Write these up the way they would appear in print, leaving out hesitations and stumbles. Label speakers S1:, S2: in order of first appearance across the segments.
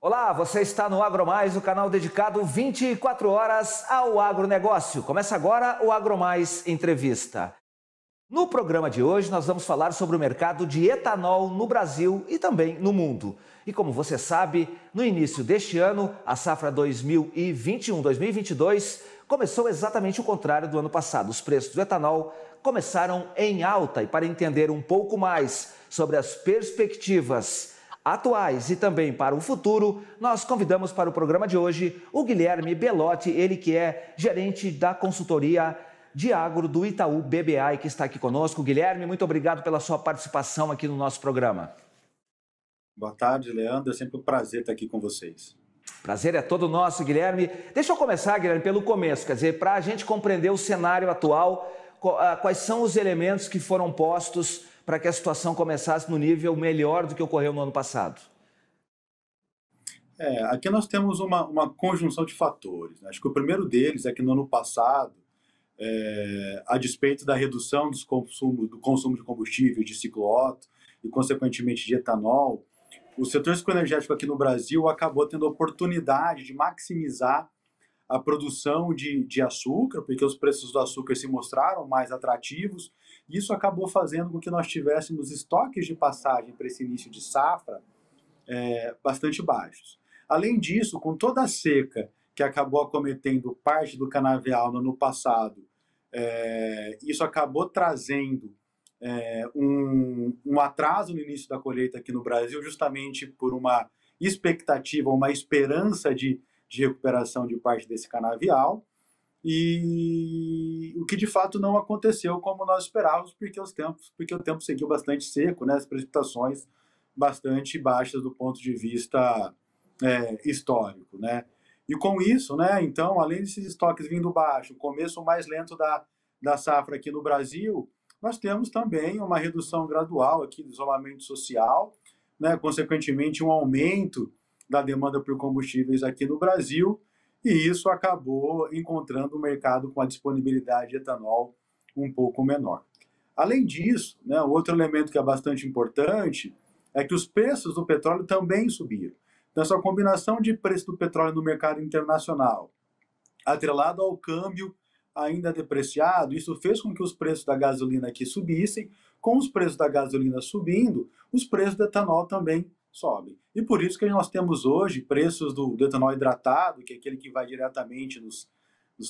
S1: Olá, você está no AgroMais, o canal dedicado 24 horas ao agronegócio. Começa agora o AgroMais Entrevista. No programa de hoje, nós vamos falar sobre o mercado de etanol no Brasil e também no mundo. E como você sabe, no início deste ano, a safra 2021-2022 começou exatamente o contrário do ano passado. Os preços do etanol começaram em alta e para entender um pouco mais sobre as perspectivas atuais e também para o futuro, nós convidamos para o programa de hoje o Guilherme Belotti, ele que é gerente da consultoria de agro do Itaú BBA e que está aqui conosco. Guilherme, muito obrigado pela sua participação aqui no nosso programa.
S2: Boa tarde, Leandro. É sempre um prazer estar aqui com vocês.
S1: Prazer é todo nosso, Guilherme. Deixa eu começar, Guilherme, pelo começo, quer dizer, para a gente compreender o cenário atual, quais são os elementos que foram postos para que a situação começasse no nível melhor do que ocorreu no ano passado?
S2: Aqui nós temos uma conjunção de fatores. Acho que o primeiro deles é que no ano passado, a despeito da redução do consumo de combustível de ciclo Otto e, consequentemente, de etanol, o setor energético aqui no Brasil acabou tendo a oportunidade de maximizar a produção de açúcar, porque os preços do açúcar se mostraram mais atrativos, e isso acabou fazendo com que nós tivéssemos estoques de passagem para esse início de safra bastante baixos. Além disso, com toda a seca que acabou acometendo parte do canavial no ano passado, isso acabou trazendo um atraso no início da colheita aqui no Brasil, justamente por uma expectativa, uma esperança de recuperação de parte desse canavial, e o que de fato não aconteceu como nós esperávamos, porque o tempo seguiu bastante seco, né, as precipitações bastante baixas do ponto de vista histórico, né? E com isso, né, então, além desses estoques vindo baixo, o começo mais lento da safra aqui no Brasil, nós temos também uma redução gradual aqui do isolamento social, né, consequentemente um aumento da demanda por combustíveis aqui no Brasil, e isso acabou encontrando um mercado com a disponibilidade de etanol um pouco menor. Além disso, né, outro elemento que é bastante importante é que os preços do petróleo também subiram. Então, essa combinação de preço do petróleo no mercado internacional, atrelado ao câmbio ainda depreciado, isso fez com que os preços da gasolina aqui subissem. Com os preços da gasolina subindo, os preços do etanol também sobem. E por isso que nós temos hoje preços do etanol hidratado, que é aquele que vai diretamente nos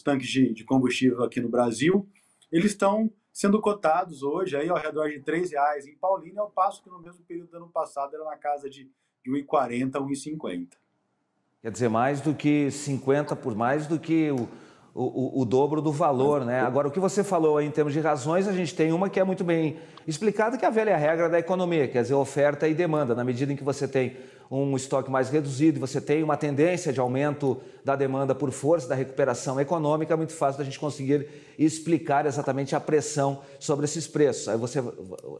S2: tanques de combustível aqui no Brasil, eles estão sendo cotados hoje aí ao redor de R$3 em Paulínia, ao passo que no mesmo período do ano passado era na casa de R$1,40, R$1,50.
S1: Quer dizer, mais do que 50 por mais do que o dobro do valor, né? Agora, o que você falou aí em termos de razões, a gente tem uma que é muito bem explicada, que é a velha regra da economia, quer dizer, oferta e demanda. Na medida em que você tem um estoque mais reduzido, você tem uma tendência de aumento da demanda por força da recuperação econômica, é muito fácil da gente conseguir explicar exatamente a pressão sobre esses preços. Aí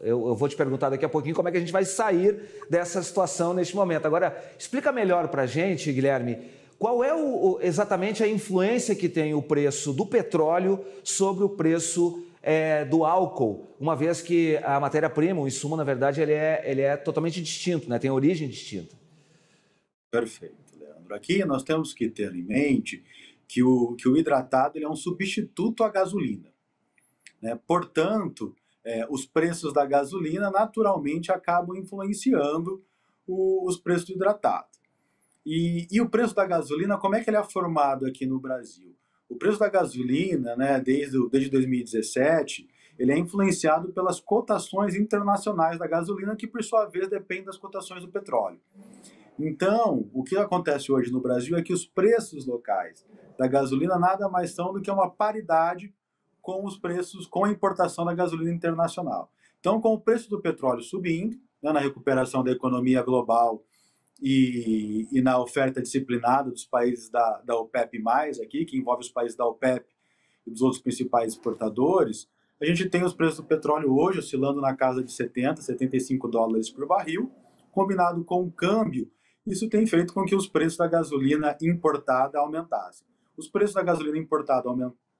S1: eu vou te perguntar daqui a pouquinho como é que a gente vai sair dessa situação neste momento. Agora, explica melhor para a gente, Guilherme, qual é exatamente a influência que tem o preço do petróleo sobre o preço do álcool, uma vez que a matéria-prima, o insumo, na verdade, ele é totalmente distinto, né? Tem origem distinta.
S2: Perfeito, Leandro. Aqui nós temos que ter em mente que o hidratado ele é um substituto à gasolina, né? Portanto, os preços da gasolina naturalmente acabam influenciando os preços do hidratado. E o preço da gasolina, como é que ele é formado aqui no Brasil? O preço da gasolina, né, desde 2017, ele é influenciado pelas cotações internacionais da gasolina, que por sua vez dependem das cotações do petróleo. Então, o que acontece hoje no Brasil é que os preços locais da gasolina nada mais são do que uma paridade com os preços, com a importação da gasolina internacional. Então, com o preço do petróleo subindo, né, na recuperação da economia global, e na oferta disciplinada dos países da OPEP+, aqui, que envolve os países da OPEP e dos outros principais exportadores, a gente tem os preços do petróleo hoje oscilando na casa de 70, 75 dólares por barril, combinado com o câmbio, isso tem feito com que os preços da gasolina importada aumentassem. Os preços da gasolina importada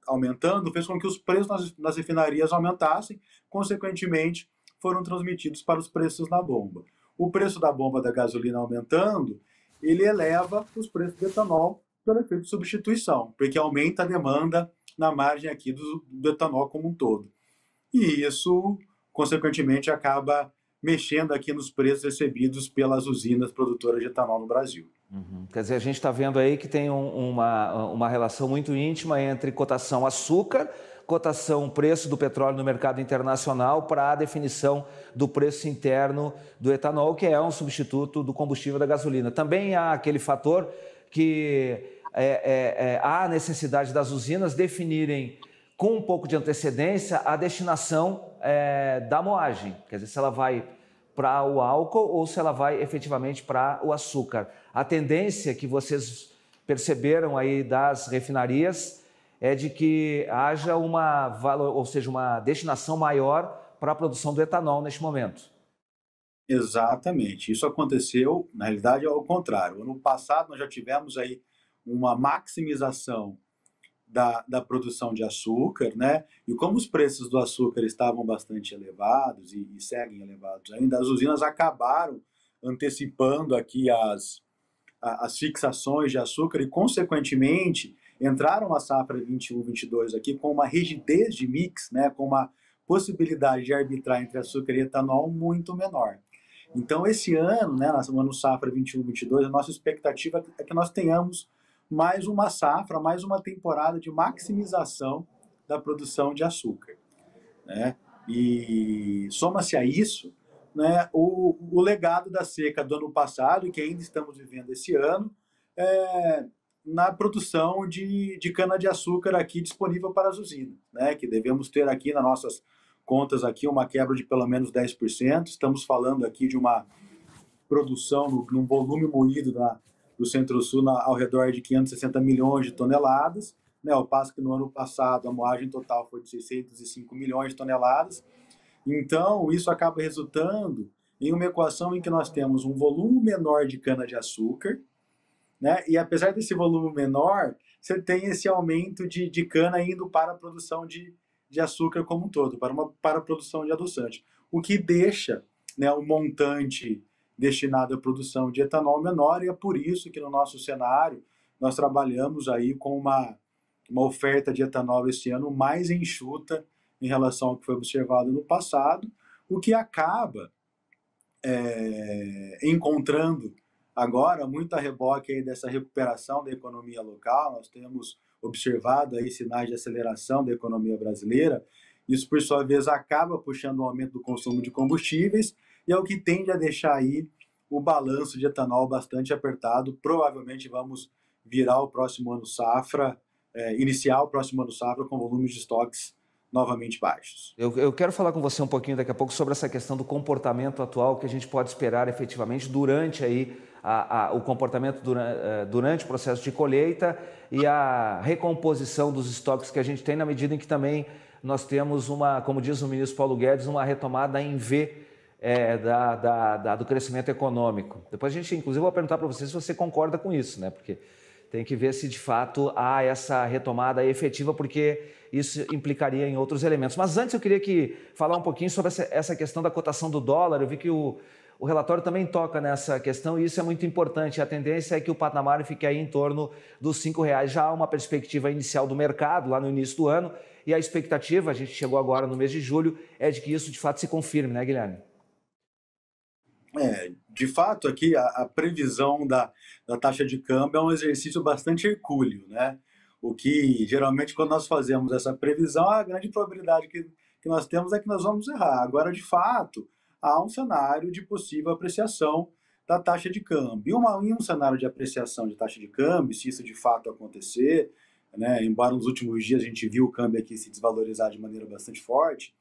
S2: aumentando fez com que os preços nas refinarias aumentassem, consequentemente foram transmitidos para os preços na bomba. O preço da bomba da gasolina aumentando, ele eleva os preços do etanol pelo efeito de substituição, porque aumenta a demanda na margem aqui do etanol como um todo. E isso, consequentemente, acaba mexendo aqui nos preços recebidos pelas usinas produtoras de etanol no Brasil.
S1: Uhum. Quer dizer, a gente está vendo aí que tem uma relação muito íntima entre cotação açúcar, cotação preço do petróleo no mercado internacional para a definição do preço interno do etanol, que é um substituto do combustível da gasolina. Também há aquele fator que há a necessidade das usinas definirem com um pouco de antecedência a destinação da moagem. Quer dizer, se ela vai para o álcool ou se ela vai efetivamente para o açúcar. A tendência que vocês perceberam aí das refinarias é de que haja uma destinação maior para a produção do etanol neste momento.
S2: Exatamente. Isso aconteceu, na realidade, ao contrário. Ano passado, nós já tivemos aí uma maximização da produção de açúcar, né? E como os preços do açúcar estavam bastante elevados e seguem elevados ainda, as usinas acabaram antecipando aqui as fixações de açúcar e, consequentemente, entraram a safra 21-22 aqui com uma rigidez de mix, né? Com uma possibilidade de arbitrar entre açúcar e etanol muito menor. Então, esse ano, né, no ano safra 21-22, a nossa expectativa é que nós tenhamos mais uma safra, mais uma temporada de maximização da produção de açúcar, né? E soma-se a isso, né, o legado da seca do ano passado, e que ainda estamos vivendo esse ano, na produção de cana-de-açúcar aqui disponível para as usinas, né, que devemos ter aqui nas nossas contas aqui uma quebra de pelo menos 10%. Estamos falando aqui de uma produção num volume moído do Centro-Sul ao redor de 560 milhões de toneladas, né, ao passo que no ano passado a moagem total foi de 605 milhões de toneladas. Então, isso acaba resultando em uma equação em que nós temos um volume menor de cana-de-açúcar, né, e apesar desse volume menor, você tem esse aumento de cana indo para a produção de açúcar como um todo, para a produção de adoçante, o que deixa, né, o montante destinado à produção de etanol menor, e é por isso que no nosso cenário nós trabalhamos aí com uma oferta de etanol esse ano mais enxuta em relação ao que foi observado no passado, o que acaba encontrando agora muito a reboque aí dessa recuperação da economia local. Nós temos observado aí sinais de aceleração da economia brasileira. Isso, por sua vez, acaba puxando o aumento do consumo de combustíveis, e é o que tende a deixar aí o balanço de etanol bastante apertado. Provavelmente vamos virar o próximo ano safra, iniciar o próximo ano safra com volumes de estoques novamente baixos.
S1: Eu quero falar com você um pouquinho daqui a pouco sobre essa questão do comportamento atual que a gente pode esperar efetivamente durante aí o comportamento durante o processo de colheita e a recomposição dos estoques que a gente tem, na medida em que também nós temos como diz o ministro Paulo Guedes, uma retomada em V do crescimento econômico. Depois a gente, inclusive, vou perguntar para você se você concorda com isso, né? Porque tem que ver se de fato há essa retomada efetiva, porque isso implicaria em outros elementos. Mas antes eu queria falar um pouquinho sobre essa questão da cotação do dólar. Eu vi que o relatório também toca nessa questão e isso é muito importante. A tendência é que o patamar fique aí em torno dos R$5. Já há uma perspectiva inicial do mercado lá no início do ano e a expectativa, a gente chegou agora no mês de julho, é de que isso de fato se confirme, né, Guilherme?
S2: De fato, aqui a previsão da taxa de câmbio é um exercício bastante hercúleo, né? O que, geralmente, quando nós fazemos essa previsão, a grande probabilidade que nós temos é que nós vamos errar. Agora, de fato, há um cenário de possível apreciação da taxa de câmbio. Em um cenário de apreciação de taxa de câmbio, se isso de fato acontecer, né, embora nos últimos dias a gente viu o câmbio aqui se desvalorizar de maneira bastante forte,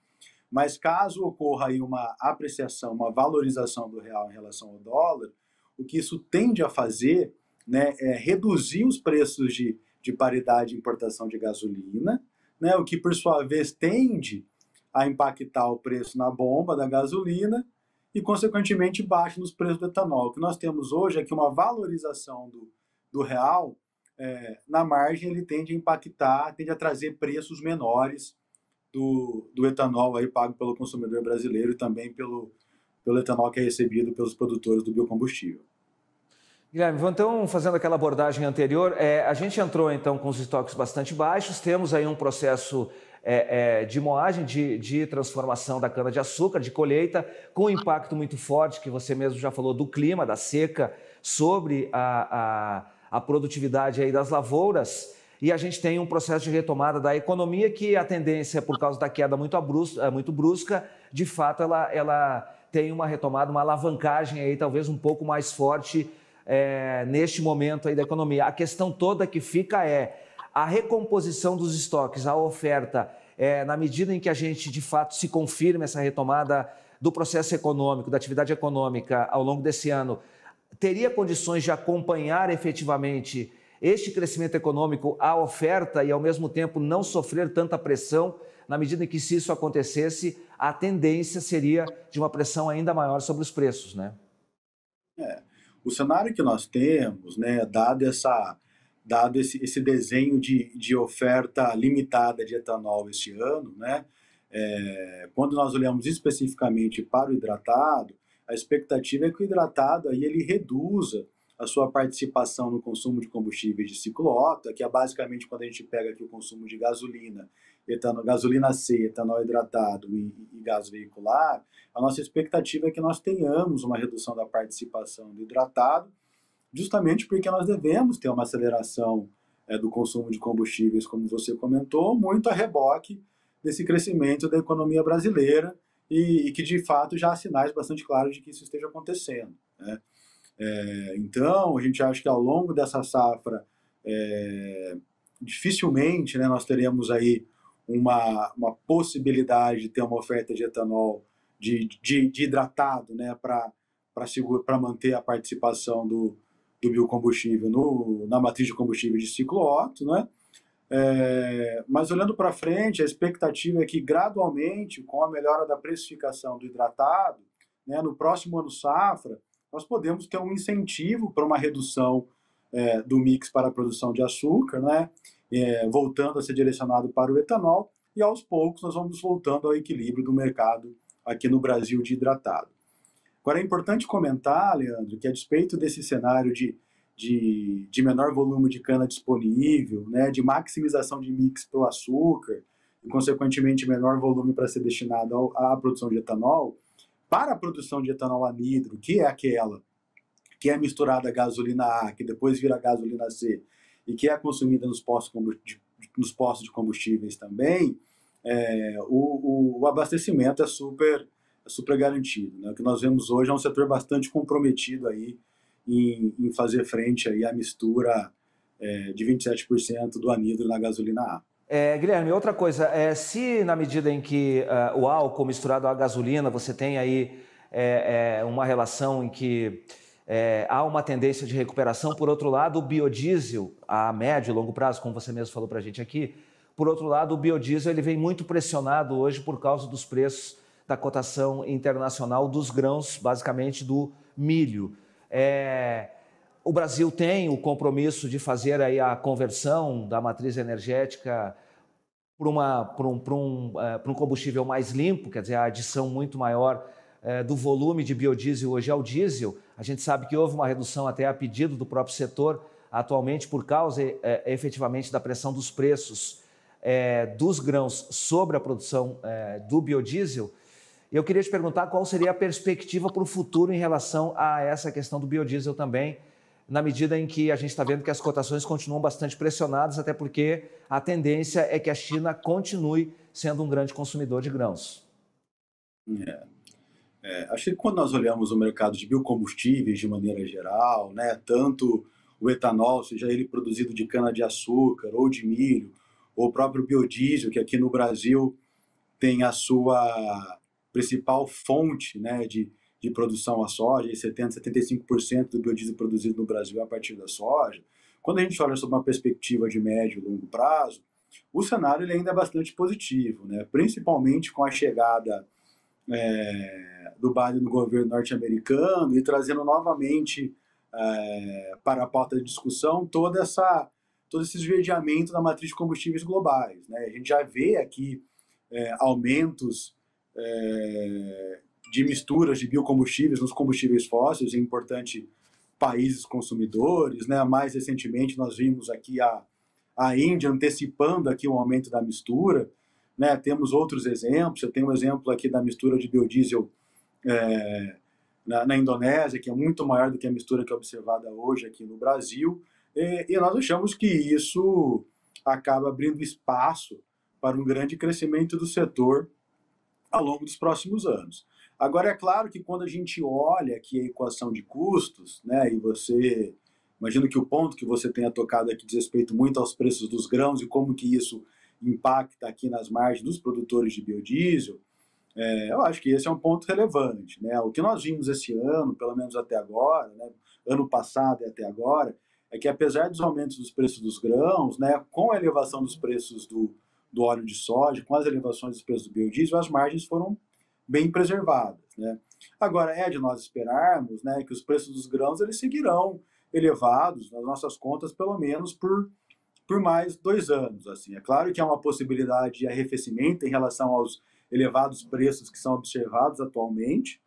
S2: mas caso ocorra aí uma apreciação, uma valorização do real em relação ao dólar, o que isso tende a fazer, né, é reduzir os preços de paridade de importação de gasolina, né, o que por sua vez tende a impactar o preço na bomba da gasolina e, consequentemente, baixa nos preços do etanol. O que nós temos hoje é que uma valorização do real, na margem, ele tende a impactar, tende a trazer preços menores do etanol aí pago pelo consumidor brasileiro e também pelo etanol que é recebido pelos produtores do biocombustível.
S1: Guilherme, então, fazendo aquela abordagem anterior, a gente entrou então com os estoques bastante baixos, temos aí um processo de moagem, de transformação da cana-de-açúcar, de colheita, com um impacto muito forte, que você mesmo já falou, do clima, da seca, sobre a produtividade aí das lavouras, e a gente tem um processo de retomada da economia que a tendência, por causa da queda muito brusca, de fato ela tem uma retomada, uma alavancagem aí talvez um pouco mais forte neste momento aí da economia. A questão toda que fica a recomposição dos estoques, a oferta, na medida em que a gente de fato se confirma essa retomada do processo econômico, da atividade econômica ao longo desse ano, teria condições de acompanhar efetivamente este crescimento econômico, a oferta, e ao mesmo tempo não sofrer tanta pressão, na medida em que, se isso acontecesse, a tendência seria de uma pressão ainda maior sobre os preços, né?
S2: O cenário que nós temos, né, dado esse desenho de oferta limitada de etanol este ano, né, quando nós olhamos especificamente para o hidratado, a expectativa é que o hidratado aí ele reduza a sua participação no consumo de combustíveis de ciclo Otto, que é basicamente quando a gente pega aqui o consumo de gasolina, gasolina C, etanol hidratado e gás veicular. A nossa expectativa é que nós tenhamos uma redução da participação do hidratado, justamente porque nós devemos ter uma aceleração do consumo de combustíveis, como você comentou, muito a reboque desse crescimento da economia brasileira e que, de fato, já há sinais bastante claros de que isso esteja acontecendo, né? Então, a gente acha que ao longo dessa safra, dificilmente, né, nós teremos aí uma possibilidade de ter uma oferta de etanol de hidratado, né, para manter a participação do biocombustível na matriz de combustível de ciclo Otto, né? Mas olhando para frente, a expectativa é que gradualmente, com a melhora da precificação do hidratado, né, no próximo ano safra, nós podemos ter um incentivo para uma redução do mix para a produção de açúcar, né, voltando a ser direcionado para o etanol, e aos poucos nós vamos voltando ao equilíbrio do mercado aqui no Brasil de hidratado. Agora é importante comentar, Leandro, que a despeito desse cenário de menor volume de cana disponível, né, de maximização de mix para o açúcar, e consequentemente menor volume para ser destinado à produção de etanol, para a produção de etanol anidro, que é aquela que é misturada a gasolina A, que depois vira gasolina C, e que é consumida nos postos de combustíveis também, o abastecimento é super garantido, né? O que nós vemos hoje é um setor bastante comprometido aí em fazer frente aí à mistura de 27% do anidro na gasolina A.
S1: Guilherme, outra coisa, se na medida em que o álcool misturado à gasolina, você tem aí uma relação em que há uma tendência de recuperação, por outro lado, o biodiesel, a médio e longo prazo, como você mesmo falou para a gente aqui, por outro lado, o biodiesel ele vem muito pressionado hoje por causa dos preços da cotação internacional dos grãos, basicamente do milho. O Brasil tem o compromisso de fazer aí a conversão da matriz energética para um combustível mais limpo, quer dizer, a adição muito maior do volume de biodiesel hoje ao diesel. A gente sabe que houve uma redução até a pedido do próprio setor atualmente por causa efetivamente da pressão dos preços dos grãos sobre a produção do biodiesel. Eu queria te perguntar qual seria a perspectiva para o futuro em relação a essa questão do biodiesel também, na medida em que a gente está vendo que as cotações continuam bastante pressionadas, até porque a tendência é que a China continue sendo um grande consumidor de grãos.
S2: Acho que quando nós olhamos o mercado de biocombustíveis de maneira geral, né, tanto o etanol, seja ele produzido de cana-de-açúcar ou de milho, ou o próprio biodiesel, que aqui no Brasil tem a sua principal fonte, né, de produção a soja, 75% do biodiesel produzido no Brasil é a partir da soja. Quando a gente olha sob uma perspectiva de médio e longo prazo, o cenário ele ainda é bastante positivo, né, principalmente com a chegada do Biden no governo norte-americano e trazendo novamente para a pauta de discussão todo esse esverdeamento da matriz de combustíveis globais, né? A gente já vê aqui aumentos de misturas de biocombustíveis nos combustíveis fósseis. É importante países consumidores, né? Mais recentemente nós vimos aqui a Índia antecipando aqui o aumento da mistura, né? Temos outros exemplos, eu tenho um exemplo aqui da mistura de biodiesel na Indonésia, que é muito maior do que a mistura que é observada hoje aqui no Brasil, e nós achamos que isso acaba abrindo espaço para um grande crescimento do setor ao longo dos próximos anos. Agora, é claro que quando a gente olha aqui a equação de custos, né, e você, imagino que o ponto que você tenha tocado aqui diz respeito muito aos preços dos grãos e como que isso impacta aqui nas margens dos produtores de biodiesel, eu acho que esse é um ponto relevante, né? O que nós vimos esse ano, pelo menos até agora, né, ano passado e até agora, é que apesar dos aumentos dos preços dos grãos, né, com a elevação dos preços do óleo de soja, com as elevações dos preços do biodiesel, as margens foram bem preservadas, né? Agora, é de nós esperarmos, né, que os preços dos grãos eles seguirão elevados nas nossas contas, pelo menos por mais 2 anos. Assim. É claro que há uma possibilidade de arrefecimento em relação aos elevados preços que são observados atualmente,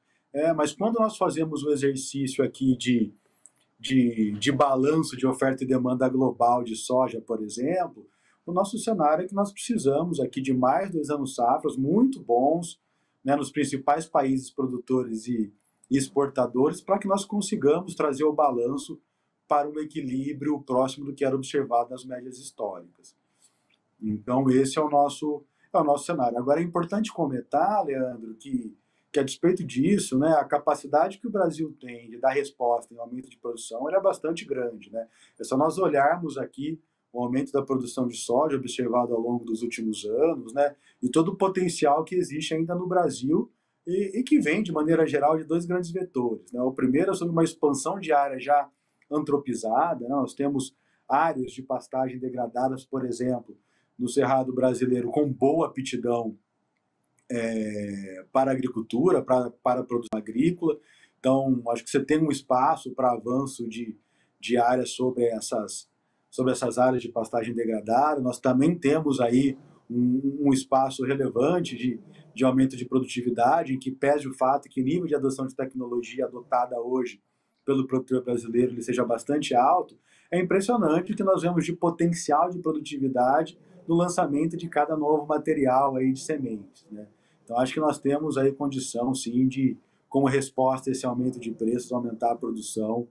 S2: mas quando nós fazemos o exercício aqui de balanço de oferta e demanda global de soja, por exemplo, o nosso cenário é que nós precisamos aqui de mais 2 anos safras muito bons, né, nos principais países produtores e exportadores, para que nós consigamos trazer o balanço para um equilíbrio próximo do que era observado nas médias históricas. Então, esse é o nosso cenário. Agora, é importante comentar, Leandro, que a despeito disso, né, a capacidade que o Brasil tem de dar resposta em aumento de produção é bastante grande. Né? É só nós olharmos aqui o aumento da produção de soja observado ao longo dos últimos anos, né, e todo o potencial que existe ainda no Brasil e que vem, de maneira geral, de 2 grandes vetores. Né? O primeiro é sobre uma expansão de área já antropizada, né? Nós temos áreas de pastagem degradadas, por exemplo, no Cerrado brasileiro, com boa aptidão para a agricultura, para a produção agrícola. Então, acho que você tem um espaço para avanço de áreas sobre essas áreas de pastagem degradada. Nós também temos aí um espaço relevante de aumento de produtividade, em que pese o fato que o nível de adoção de tecnologia adotada hoje pelo produtor brasileiro ele seja bastante alto, é impressionante o que nós vemos de potencial de produtividade no lançamento de cada novo material aí de sementes. Né? Então, acho que nós temos aí condição, sim, de, como resposta a esse aumento de preços, aumentar a produção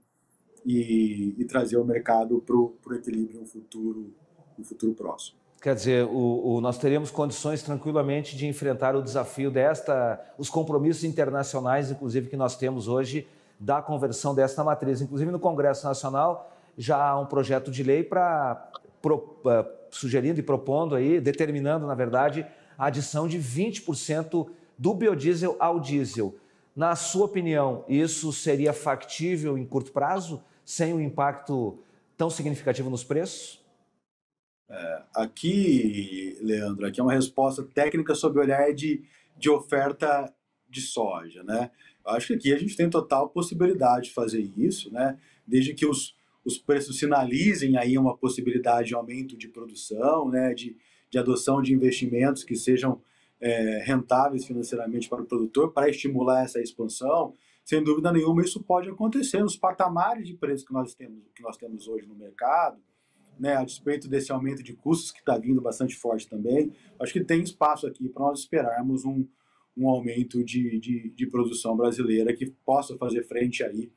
S2: e trazer o mercado para o equilíbrio no futuro próximo.
S1: Quer dizer, nós teríamos condições tranquilamente de enfrentar o desafio os compromissos internacionais, inclusive, que nós temos hoje, da conversão desta matriz. Inclusive, no Congresso Nacional, já há um projeto de lei sugerindo e propondo, aí, determinando, na verdade, a adição de 20% do biodiesel ao diesel. Na sua opinião, isso seria factível em curto prazo, sem um impacto tão significativo nos preços?
S2: Aqui, Leandro, aqui é uma resposta técnica sob o olhar de oferta de soja, né? Eu acho que aqui a gente tem total possibilidade de fazer isso, né? Desde que os preços sinalizem aí uma possibilidade de aumento de produção, né? De adoção de investimentos que sejam rentáveis financeiramente para o produtor, para estimular essa expansão. Sem dúvida nenhuma, isso pode acontecer nos patamares de preço que nós temos hoje no mercado, né, a despeito desse aumento de custos que está vindo bastante forte também. Acho que tem espaço aqui para nós esperarmos um aumento de produção brasileira que possa fazer frente aí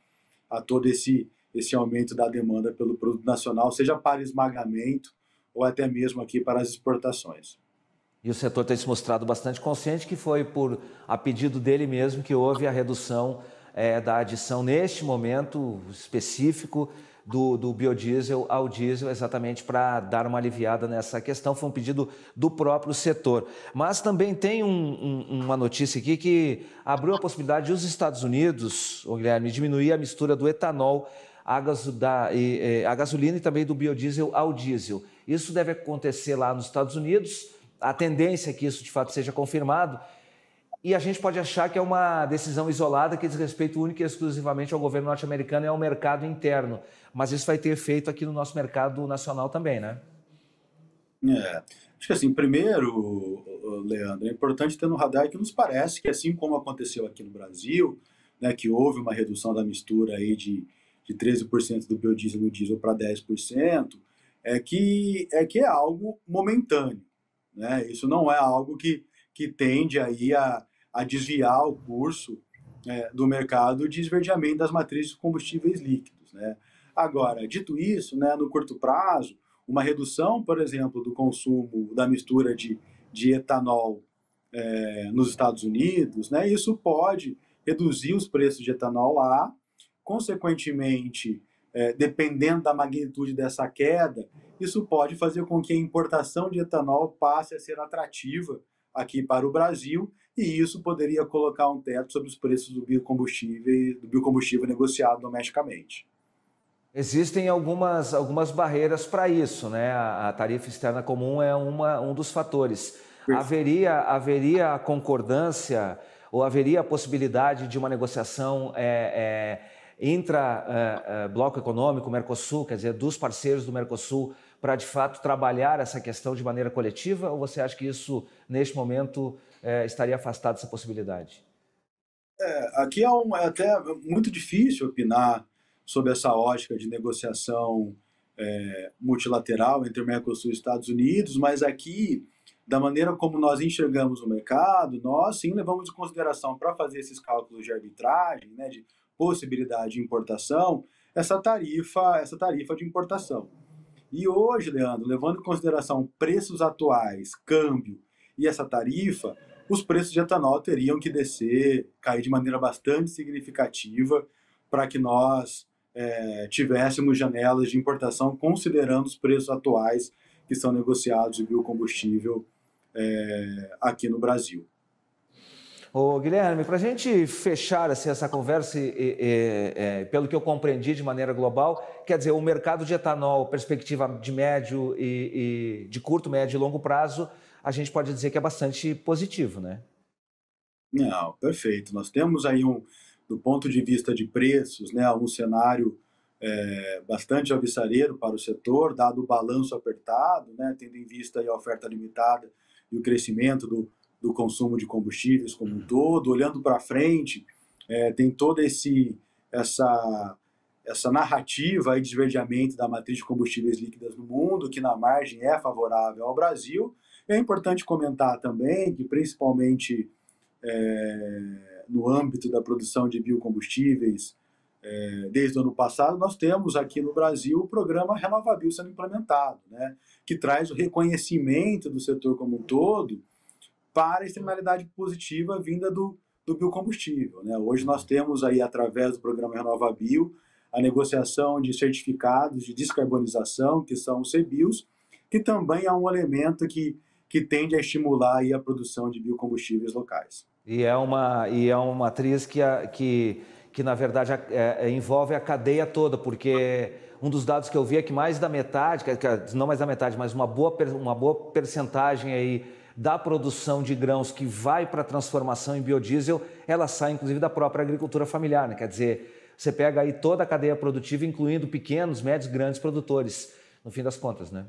S2: a todo esse aumento da demanda pelo produto nacional, seja para esmagamento ou até mesmo aqui para as exportações.
S1: E o setor tem se mostrado bastante consciente que foi a pedido dele mesmo que houve a redução da adição neste momento específico do biodiesel ao diesel, exatamente para dar uma aliviada nessa questão. Foi um pedido do próprio setor. Mas também tem uma notícia aqui que abriu a possibilidade de os Estados Unidos, Guilherme, diminuir a mistura do etanol, a gasolina e também do biodiesel ao diesel. Isso deve acontecer lá nos Estados Unidos. A tendência é que isso de fato seja confirmado. E a gente pode achar que é uma decisão isolada que diz respeito única e exclusivamente ao governo norte-americano e ao mercado interno. Mas isso vai ter efeito aqui no nosso mercado nacional também, né?
S2: Acho que assim, primeiro, Leandro, é importante ter no radar que nos parece que assim como aconteceu aqui no Brasil, né, que houve uma redução da mistura aí de 13% do biodiesel no diesel para 10%, que é algo momentâneo, né? Isso não é algo que tende aí a desviar o curso do mercado de esverdeamento das matrizes de combustíveis líquidos, né? Agora, dito isso, né, no curto prazo, uma redução, por exemplo, do consumo da mistura de etanol nos Estados Unidos, né, isso pode reduzir os preços de etanol lá, consequentemente, dependendo da magnitude dessa queda, isso pode fazer com que a importação de etanol passe a ser atrativa aqui para o Brasil, e isso poderia colocar um teto sobre os preços do biocombustível negociado domesticamente.
S1: Existem algumas barreiras para isso, né? A tarifa externa comum é um dos fatores. Haveria concordância ou haveria a possibilidade de uma negociação intra-bloco econômico, Mercosul, quer dizer, dos parceiros do Mercosul, para de fato trabalhar essa questão de maneira coletiva, ou você acha que isso, neste momento, estaria afastado dessa possibilidade?
S2: Aqui é até muito difícil opinar sobre essa ótica de negociação multilateral entre o Mercosul e os Estados Unidos, mas aqui, da maneira como nós enxergamos o mercado, nós sim levamos em consideração, para fazer esses cálculos de arbitragem, né, de possibilidade de importação, essa tarifa de importação. E hoje, Leandro, levando em consideração preços atuais, câmbio e essa tarifa, os preços de etanol teriam que descer, cair de maneira bastante significativa para que nós tivéssemos janelas de importação considerando os preços atuais que são negociados de biocombustível aqui no Brasil.
S1: Ô, Guilherme, para a gente fechar assim, essa conversa, pelo que eu compreendi de maneira global, quer dizer, o mercado de etanol, perspectiva de médio e de curto, médio e longo prazo, a gente pode dizer que é bastante positivo, né?
S2: Não, perfeito. Nós temos aí do ponto de vista de preços, né, um cenário bastante alvissareiro para o setor, dado o balanço apertado, né, tendo em vista aí a oferta limitada e o crescimento do consumo de combustíveis como um todo. Olhando para frente, tem toda essa narrativa aí de esverdeamento da matriz de combustíveis líquidas no mundo, que na margem é favorável ao Brasil. É importante comentar também que, principalmente no âmbito da produção de biocombustíveis, desde o ano passado, nós temos aqui no Brasil o programa RenovaBio sendo implementado, né, que traz o reconhecimento do setor como um todo para a externalidade positiva vinda do biocombustível, né? Hoje nós temos aí, através do programa RenovaBio, a negociação de certificados de descarbonização, que são os CBIOs, que também é um elemento que tende a estimular aí a produção de biocombustíveis locais.
S1: E é uma matriz que na verdade, envolve a cadeia toda, porque um dos dados que eu vi é que mais da metade, não mais da metade, mas uma boa percentagem aí da produção de grãos que vai para a transformação em biodiesel, ela sai inclusive da própria agricultura familiar, né? Quer dizer, você pega aí toda a cadeia produtiva, incluindo pequenos, médios, grandes produtores, no fim das contas, né?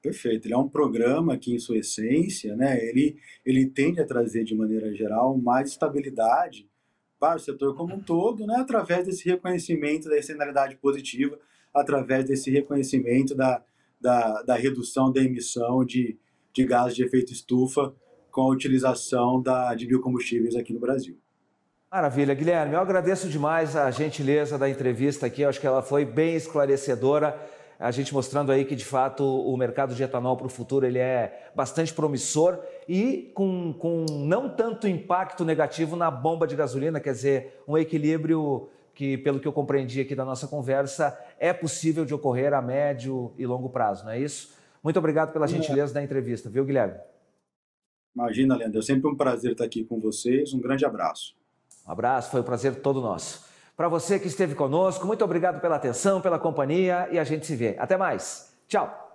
S2: Perfeito. Ele é um programa que, em sua essência, né, ele tende a trazer, de maneira geral, mais estabilidade para o setor como um todo, né, através desse reconhecimento da externalidade positiva, através desse reconhecimento da redução da emissão de gases de efeito estufa com a utilização de biocombustíveis aqui no Brasil.
S1: Maravilha, Guilherme. Eu agradeço demais a gentileza da entrevista aqui. Eu acho que ela foi bem esclarecedora. A gente mostrando aí que, de fato, o mercado de etanol para o futuro ele é bastante promissor e com não tanto impacto negativo na bomba de gasolina, quer dizer, um equilíbrio que, pelo que eu compreendi aqui da nossa conversa, é possível de ocorrer a médio e longo prazo, não é isso? Muito obrigado pela gentileza da entrevista, viu, Guilherme?
S2: Imagina, Leandro, é sempre um prazer estar aqui com vocês. Um grande abraço.
S1: Um abraço, foi um prazer todo nosso. Para você que esteve conosco, muito obrigado pela atenção, pela companhia e a gente se vê. Até mais. Tchau.